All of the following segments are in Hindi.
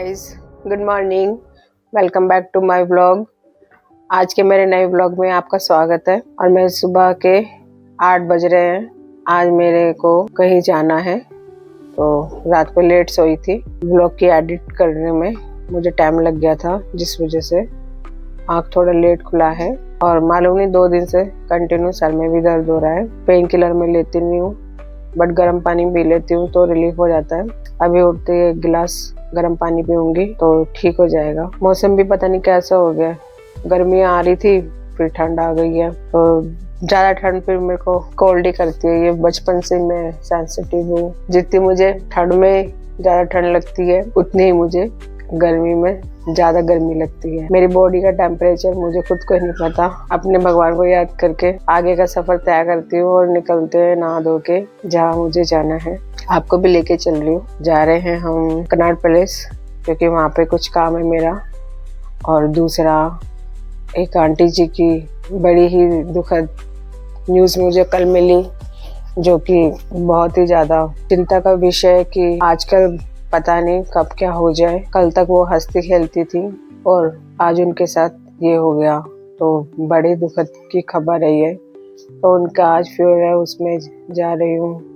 Guys, good morning. Welcome back to my vlog. आज के मेरे नए व्लॉग में आपका स्वागत है। और मैं सुबह के 8 बज रहे हैं। आज मेरे को कहीं जाना है, तो रात को लेट सोई थी। व्लॉग की एडिट करने में मुझे टाइम लग गया था, जिस वजह से आँख थोड़ा लेट खुला है। और मालूम नहीं 2 दिन से कंटिन्यू सर में भी दर्द हो रहा है। पेन किलर मैं लेती नहीं हूँ, बट गर्म पानी पी लेती हूँ तो रिलीफ हो जाता है। अभी उठते ही 1 गिलास गर्म पानी पीऊंगी तो ठीक हो जाएगा। मौसम भी पता नहीं कैसा हो गया, गर्मी आ रही थी फिर ठंड आ गई है, तो ज्यादा ठंड फिर मेरे को कोल्ड ही करती है। ये बचपन से मैं सेंसिटिव हूँ। जितनी मुझे ठंड में ज्यादा ठंड लगती है, उतनी ही मुझे गर्मी में ज्यादा गर्मी लगती है। मेरी बॉडी का टेम्परेचर मुझे खुद को नहीं पता। अपने भगवान को याद करके आगे का सफर तय करती हूँ और निकलते हैं नहा धो के जहाँ मुझे जाना है। आपको भी लेके चल रही हूँ। जा रहे हैं हम कनॉट पैलेस, क्योंकि वहाँ पे कुछ काम है मेरा। और दूसरा, एक आंटी जी की बड़ी ही दुखद न्यूज़ मुझे कल मिली, जो कि बहुत ही ज़्यादा चिंता का विषय है कि आजकल पता नहीं कब क्या हो जाए। कल तक वो हंसती खेलती थी और आज उनके साथ ये हो गया, तो बड़ी दुखद की खबर है ये। तो उनका आज फ्यूनरल है, उसमें जा रही हूँ।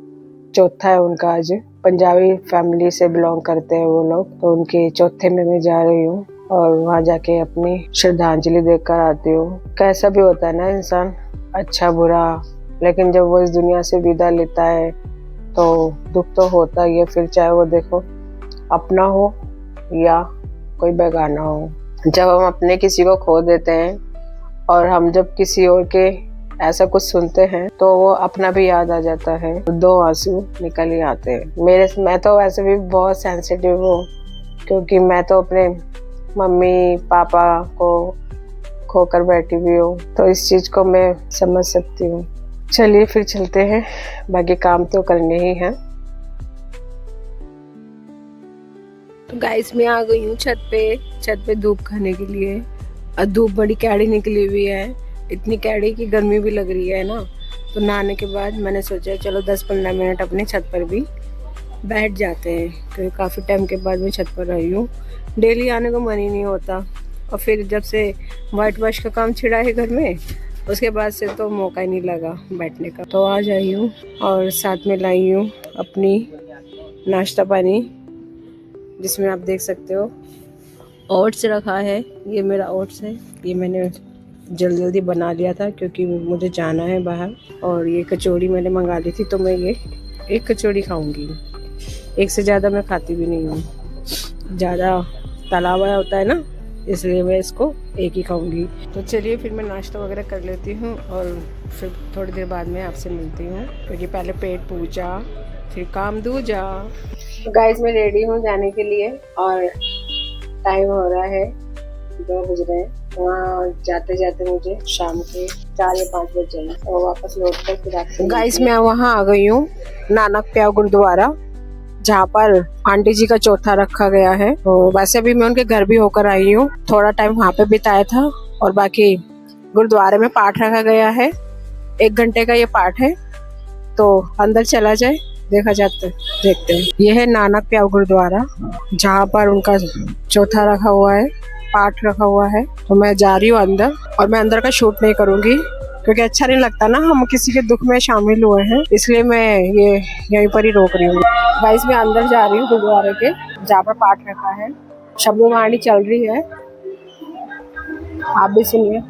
चौथा है उनका आज। पंजाबी फैमिली से बिलोंग करते हैं वो लोग, तो उनके चौथे में मैं जा रही हूँ और वहाँ जाके अपनी श्रद्धांजलि देकर आती हूँ। कैसा भी होता है ना इंसान, अच्छा बुरा, लेकिन जब वो इस दुनिया से विदा लेता है तो दुख तो होता ही है। फिर चाहे वो देखो अपना हो या कोई बेगाना हो। जब हम अपने किसी को खो देते हैं और हम जब किसी और के ऐसा कुछ सुनते हैं तो वो अपना भी याद आ जाता है, 2 आंसू निकल ही आते हैं। मैं तो वैसे भी बहुत सेंसिटिव हूँ, क्योंकि मैं तो अपने मम्मी पापा को खोकर बैठी हुई हूँ, तो इस चीज़ को मैं समझ सकती हूँ। चलिए फिर चलते हैं, बाकी काम तो करने ही हैं। तो गाइस, मैं आ गई हूँ छत पे धूप खाने के लिए। और धूप बड़ी कैड़ी निकली हुई है, इतनी कैड़ी की गर्मी भी लग रही है ना। तो नहाने के बाद मैंने सोचा चलो 10-15 मिनट अपने छत पर भी बैठ जाते हैं, क्योंकि काफ़ी टाइम के बाद मैं छत पर आई हूँ। डेली आने को मन ही नहीं होता, और फिर जब से वाइट वॉश का काम छिड़ा है घर में, उसके बाद से तो मौका ही नहीं लगा बैठने का। तो आज आई हूँ और साथ में लाई हूँ अपनी नाश्ता पानी, जिसमें आप देख सकते हो ओट्स रखा है। ये मेरा ओट्स है, ये मैंने जल्दी बना लिया था क्योंकि मुझे जाना है बाहर। और ये कचौड़ी मैंने मंगा ली थी, तो मैं ये एक कचौड़ी खाऊंगी। एक से ज़्यादा मैं खाती भी नहीं हूँ, ज़्यादा तला हुआ होता है ना, इसलिए मैं इसको एक ही खाऊंगी। तो चलिए फिर मैं नाश्ता वगैरह कर लेती हूँ और फिर थोड़ी देर बाद में आपसे मिलती हूँ, क्योंकि पहले पेट पूजा फिर काम दूजा। तो गाइस, मैं रेडी हूँ जाने के लिए और टाइम हो रहा है 2 बज रहे हैं। वहाँ जाते जाते मुझे शाम के 4 या 5 बज जाएंगे, तो वापस लौट कर फिर आपसे। गाइस, मैं वहाँ आ गई हूँ नानक प्याव गुरुद्वारा, जहाँ पर आंटी जी का चौथा रखा गया है। तो वैसे भी मैं उनके घर भी होकर आई हूँ, थोड़ा टाइम वहाँ पे बिताया था। और बाकी गुरुद्वारे में पाठ रखा गया है, 1 घंटे का ये पाठ है। तो अंदर चला जाए, देखा जाता है, देखते हैं। यह है नानक प्याव गुरुद्वारा, जहाँ पर उनका चौथा रखा हुआ है, पाठ रखा हुआ है। तो मैं जा रही हूँ अंदर, और मैं अंदर का शूट नहीं करूँगी क्योंकि अच्छा नहीं लगता ना, हम किसी के दुख में शामिल हुए हैं, इसलिए मैं ये यहीं पर ही रोक रही हूँ। गाइस, मैं अंदर जा रही हूँ गुरुद्वारे के, जहाँ पर पाठ रखा है। शब्दवाणी चल रही है, आप भी सुनिए।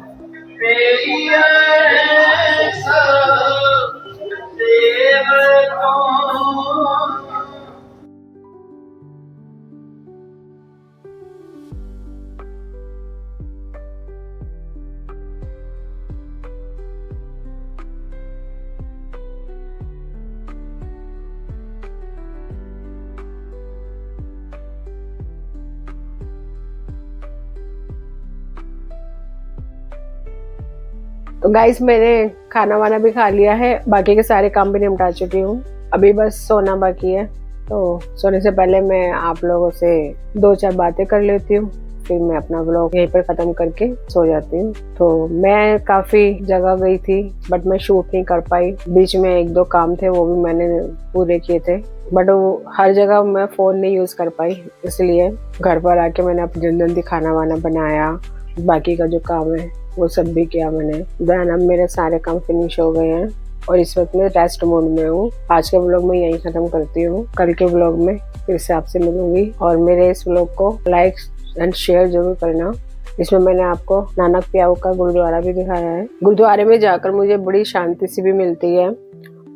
तो गाइस, मैंने खाना वाना भी खा लिया है, बाकी के सारे काम भी निपटा चुकी हूँ। अभी बस सोना बाकी है, तो सोने से पहले मैं आप लोगों से 2-4 बातें कर लेती हूँ, फिर मैं अपना व्लॉग यहीं पर खत्म करके सो जाती हूँ। तो मैं काफी जगह गई थी बट मैं शूट नहीं कर पाई। बीच में 1-2 काम थे, वो भी मैंने पूरे किए थे, बट हर जगह मैं फोन नहीं यूज कर पाई। इसलिए घर पर आके मैंने अपने जल्दी खाना वाना बनाया, बाकी का जो काम है वो सब भी किया मैंने। देन अब मेरे सारे काम फिनिश हो गए हैं और इस वक्त मैं रेस्ट मोड में हूँ। आज का व्लॉग मैं यहीं खत्म करती हूँ। कल के व्लॉग में फिर से आपसे मिलूंगी और मेरे इस व्लॉग को लाइक एंड शेयर जरूर करना। इसमें मैंने आपको नानक प्याऊ का गुरुद्वारा भी दिखाया है। गुरुद्वारे में जाकर मुझे बड़ी शांति सी भी मिलती है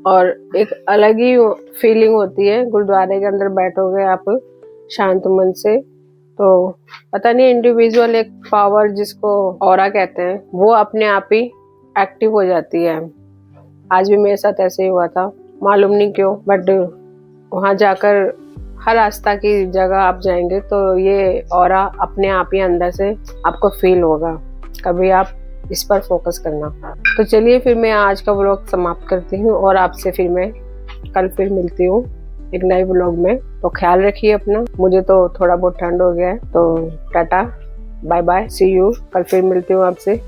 और एक अलग ही फीलिंग होती है। गुरुद्वारे के अंदर बैठोगे आप शांत मन से, तो पता नहीं इंडिविजुअल एक पावर जिसको ऑरा कहते हैं वो अपने आप ही एक्टिव हो जाती है। आज भी मेरे साथ ऐसे ही हुआ था, मालूम नहीं क्यों, बट वहाँ जाकर हर आस्था की जगह आप जाएंगे तो ये ऑरा अपने आप ही अंदर से आपको फील होगा। कभी आप इस पर फोकस करना। तो चलिए फिर मैं आज का व्लॉग समाप्त करती हूँ और आपसे फिर मैं कल फिर मिलती हूँ एक नए व्लॉग में। तो ख्याल रखिए अपना। मुझे तो थोड़ा बहुत ठंड हो गया है, तो tata bye bye, see you. कल फिर मिलती हूँ आपसे।